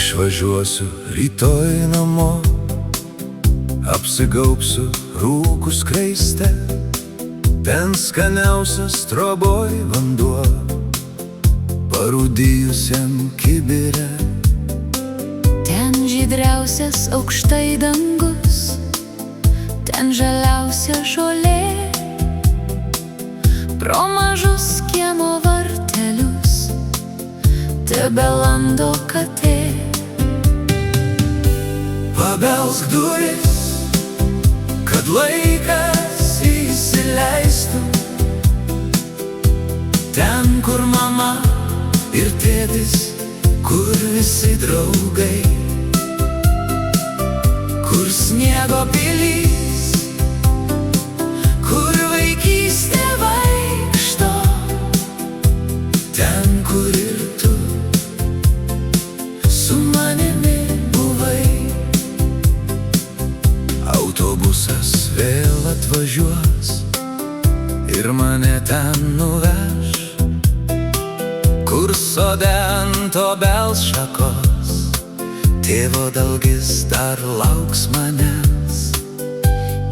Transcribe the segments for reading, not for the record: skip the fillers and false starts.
Išvažiuosiu rytoj namo, apsigaubsiu rūkų skraiste, ten skaniausias troboj vanduo, parūdijusiam kibire. Ten žydriausias aukštai dangus, ten žaliausia žolė, pro mažus kiemo vartelius tebelando katė. Pabelsk duris, kad laikas įsileistų, ten, kur mama ir tėtis, kur visi draugai, kur sniego pilys, kur vaikystė vaikšto, ten, kur ir tu su manimi buvai. Autobusas vėl atvažiuos ir mane ten nuveš, kur sode ant obels šakos tėvo dalgis dar lauks manęs.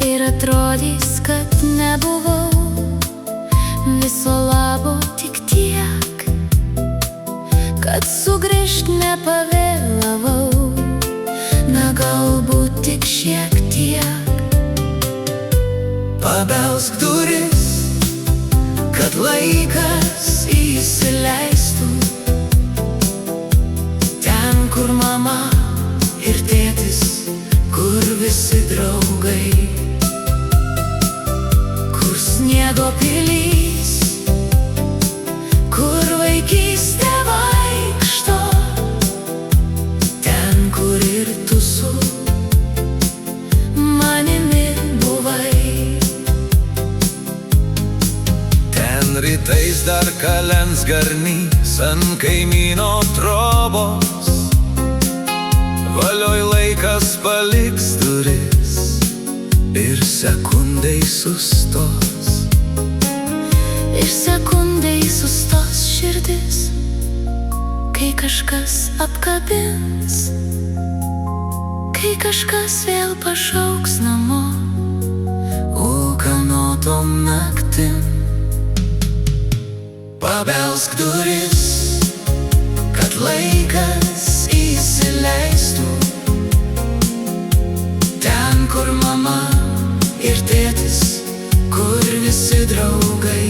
Ir atrodys, kad nebuvau viso labo tik tiek, kad sugrįžt nepavėlavau, na galbūt tik šiek tiek. Pabelsk duris, kad laikas įsileistų, ten, kur mama ir tėtis, kur visi draugai, kur sniego pilys, kur vaikystė vaikšto, ten, kur ir tu su manimi buvai. Ten rytais dar kalens garnys ant kaimyno trobos, valioj laikas paliks duris ir sekundai sustos. Ir sekundai sustos širdis, kai kažkas apkabins, kai kažkas vėl pašauks namo ūkanotom naktim. Pabelsk duris, kad laikas įsileistų, ten, kur mama ir tėtis, kur visi draugai,